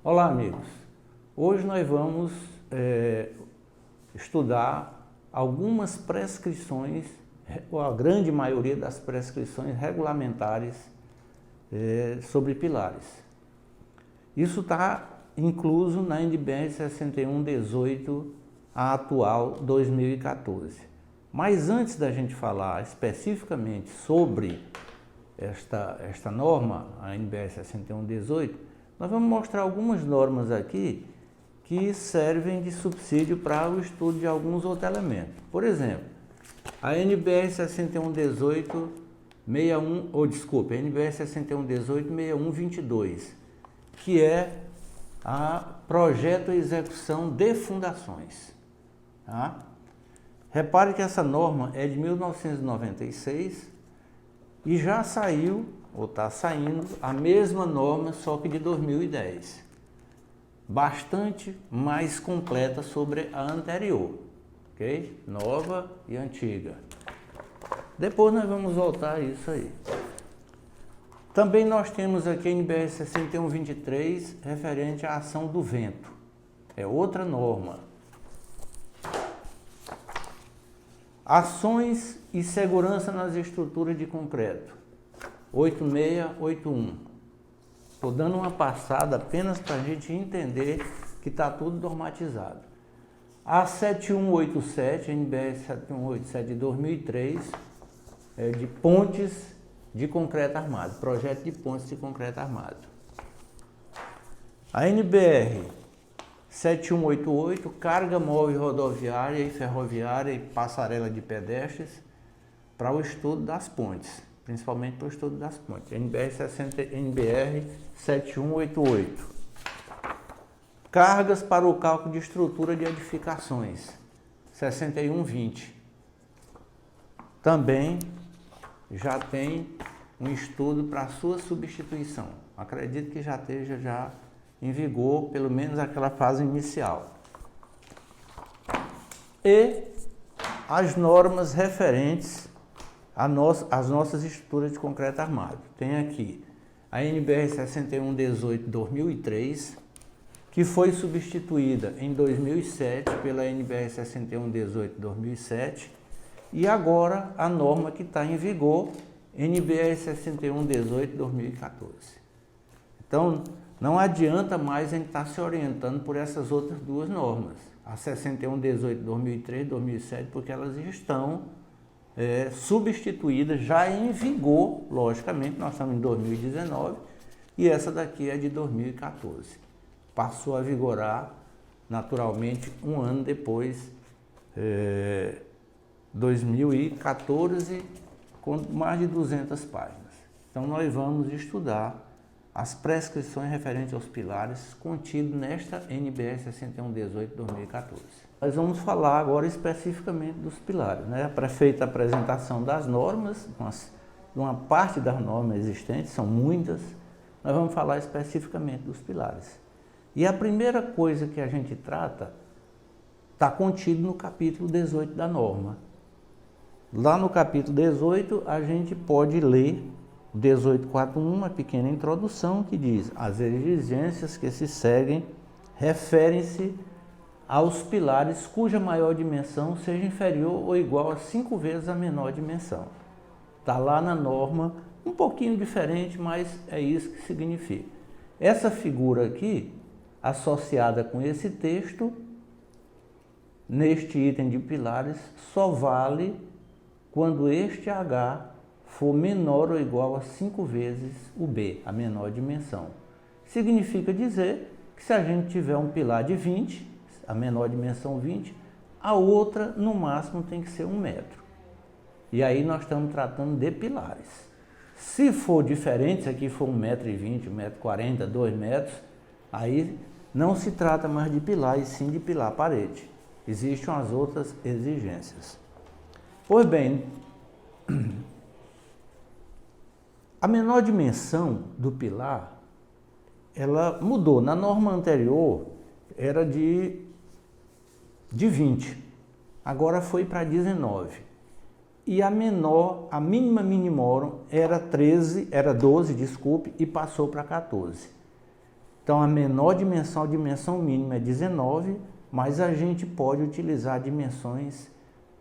Olá, amigos. Hoje nós vamos estudar algumas prescrições, ou a grande maioria das prescrições regulamentares sobre pilares. Isso está incluso na NBR 6118, a atual 2014. Mas antes da gente falar especificamente sobre esta norma, a NBR 6118, nós vamos mostrar algumas normas aqui que servem de subsídio para o estudo de alguns outros elementos. Por exemplo, a NBR 6118 61, ou desculpa, a NBR 6118 6122, que é a projeto e execução de fundações. Tá? Repare que essa norma é de 1996 e já saiu, ou está saindo, a mesma norma, só que de 2010. Bastante mais completa sobre a anterior, ok? Nova e antiga. Depois nós vamos voltar a isso aí. Também nós temos aqui a NBR 6123, referente à ação do vento. É outra norma. Ações e segurança nas estruturas de concreto. 8681. Estou dando uma passada apenas para a gente entender que está tudo normatizado. A 7187, NBR 7187 de 2003, é de pontes de concreto armado, projeto de pontes de concreto armado. A NBR 7188, carga móvel rodoviária e ferroviária e passarela de pedestres para o estudo das pontes, principalmente para o estudo das pontes. NBR 7188. Cargas para o cálculo de estrutura de edificações, 6120. Também já tem um estudo para a sua substituição. Acredito que já esteja em vigor, pelo menos aquela fase inicial. E as normas referentes às nossas estruturas de concreto armado. Tem aqui a NBR 6118 2003, que foi substituída em 2007 pela NBR 6118 2007, e agora a norma que está em vigor, NBR 6118 2014. Então, não adianta mais a gente estar se orientando por essas outras duas normas, a 6118 2003 2007, porque elas estão substituídas, já em vigor, logicamente, nós estamos em 2019, e essa daqui é de 2014. Passou a vigorar, naturalmente, um ano depois, 2014, com mais de 200 páginas. Então, nós vamos estudar as prescrições referentes aos pilares contidos nesta NBR 6118 2014. Nós vamos falar agora especificamente dos pilares, né? Feita a apresentação das normas, uma parte das normas existentes, são muitas, nós vamos falar especificamente dos pilares. E a primeira coisa que a gente trata está contido no capítulo 18 da norma. Lá no capítulo 18, a gente pode ler 1841, uma pequena introdução que diz: as exigências que se seguem referem-se aos pilares cuja maior dimensão seja inferior ou igual a 5 vezes a menor dimensão. Está lá na norma, um pouquinho diferente, mas é isso que significa. Essa figura aqui, associada com esse texto, neste item de pilares, só vale quando este H for menor ou igual a 5 vezes o B, a menor dimensão. Significa dizer que se a gente tiver um pilar de 20, a menor dimensão 20, a outra no máximo tem que ser 1 metro. E aí nós estamos tratando de pilares. Se for diferente, se aqui for 1,20 m, 1,40 m, 2 metros, aí não se trata mais de pilar, e sim de pilar parede. Existem as outras exigências. Pois bem, a menor dimensão do pilar, ela mudou. Na norma anterior era de 20, agora foi para 19. E a mínima minimorum era 12, e passou para 14. Então a menor dimensão, a dimensão mínima é 19, mas a gente pode utilizar dimensões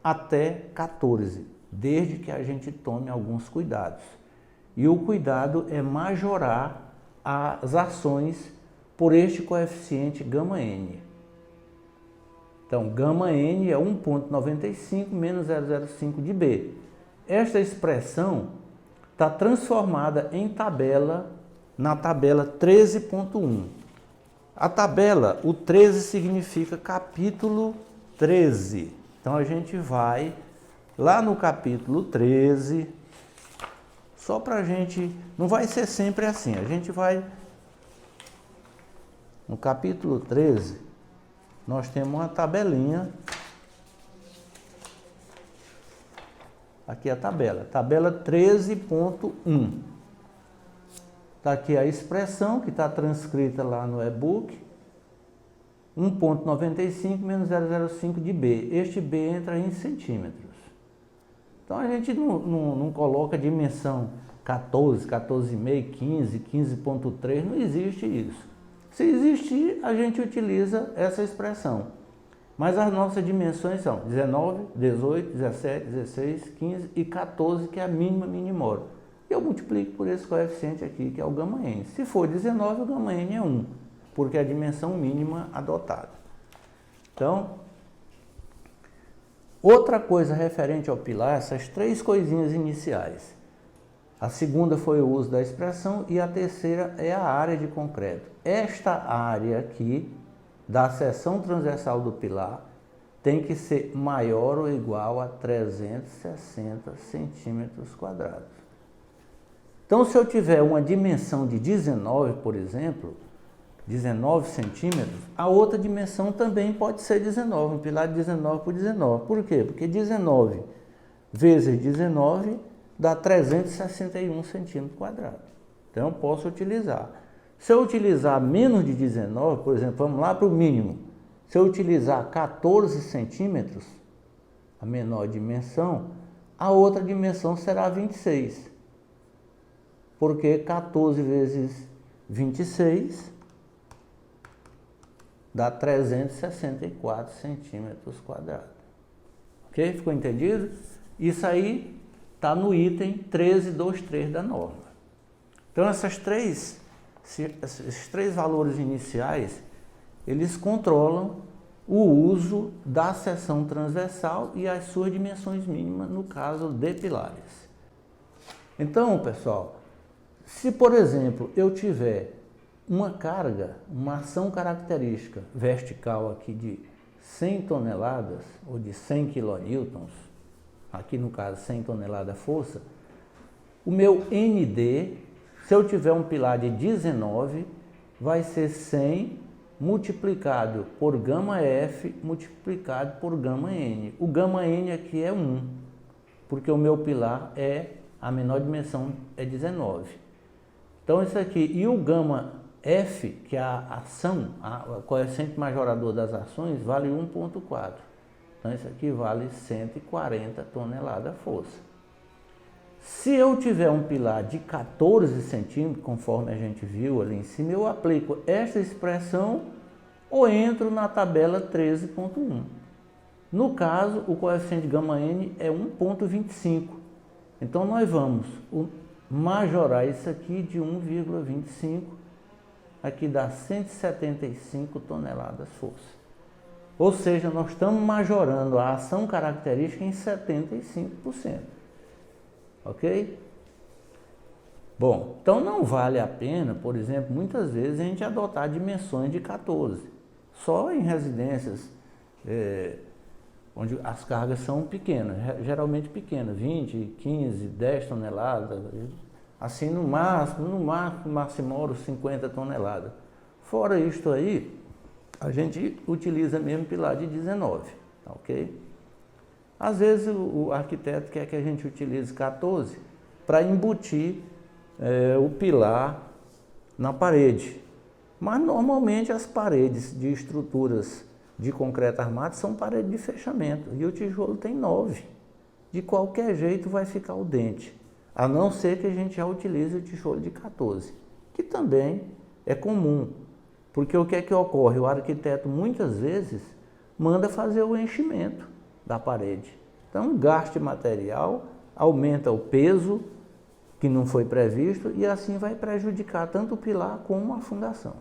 até 14, desde que a gente tome alguns cuidados. E o cuidado é majorar as ações por este coeficiente γN. Então, γN é 1,95 menos 0,05 de B. Esta expressão está transformada em tabela, na tabela 13.1. A tabela, o 13 significa capítulo 13. Então, a gente vai lá no capítulo 13, só para a gente, não vai ser sempre assim, a gente vai, no capítulo 13, nós temos uma tabelinha, aqui a tabela 13.1, está aqui a expressão que está transcrita lá no e-book, 1,95 menos 0,05 de B, este B entra em centímetros. Então a gente não coloca dimensão 14, 14,5, 15, 15,3, não existe isso. Se existir, a gente utiliza essa expressão. Mas as nossas dimensões são 19, 18, 17, 16, 15 e 14, que é a mínima minimora. Eu multiplico por esse coeficiente aqui, que é o γN. Se for 19, o γN é 1, porque é a dimensão mínima adotada. Então, outra coisa referente ao pilar, essas três coisinhas iniciais. A segunda foi o uso da expressão e a terceira é a área de concreto. Esta área aqui, da seção transversal do pilar, tem que ser maior ou igual a 360 centímetros quadrados. Então, se eu tiver uma dimensão de 19, por exemplo, 19 centímetros, a outra dimensão também pode ser 19, um pilar de 19 por 19. Por quê? Porque 19 vezes 19 dá 361 centímetros quadrados. Então, eu posso utilizar. Se eu utilizar menos de 19, por exemplo, vamos lá para o mínimo. Se eu utilizar 14 centímetros, a menor dimensão, a outra dimensão será 26. Porque 14 vezes 26 dá 364 centímetros quadrados. Ok? Ficou entendido? Isso aí está no item 1323 da norma. Então, esses três valores iniciais, eles controlam o uso da seção transversal e as suas dimensões mínimas, no caso de pilares. Então, pessoal, se, por exemplo, eu tiver uma carga, uma ação característica vertical aqui de 100 toneladas ou de 100 quilonewtons, aqui no caso 100 toneladas força, o meu ND, se eu tiver um pilar de 19, vai ser 100 multiplicado por γF multiplicado por γN. O γN aqui é 1, porque o meu pilar a menor dimensão é 19. Então isso aqui, e o γF, que é a ação, o coeficiente majorador das ações, vale 1,4. Então, isso aqui vale 140 toneladas força. Se eu tiver um pilar de 14 centímetros, conforme a gente viu ali em cima, eu aplico esta expressão ou entro na tabela 13.1. No caso, o coeficiente γN é 1,25. Então, nós vamos majorar isso aqui de 1,25, aqui dá 175 toneladas força. Ou seja, nós estamos majorando a ação característica em 75%. Ok? Bom, então não vale a pena, por exemplo, muitas vezes a gente adotar dimensões de 14. Só em residências onde as cargas são pequenas, geralmente pequenas, 20, 15, 10 toneladas, assim no máximo 50 toneladas. Fora isto aí, a gente utiliza mesmo pilar de 19, tá, ok? Às vezes o arquiteto quer que a gente utilize 14 para embutir o pilar na parede. Mas normalmente as paredes de estruturas de concreto armado são paredes de fechamento e o tijolo tem 9. De qualquer jeito vai ficar o dente, a não ser que a gente já utilize o tijolo de 14, que também é comum. Porque o que é que ocorre? O arquiteto muitas vezes manda fazer o enchimento da parede. Então, gasto material, aumenta o peso que não foi previsto e assim vai prejudicar tanto o pilar como a fundação.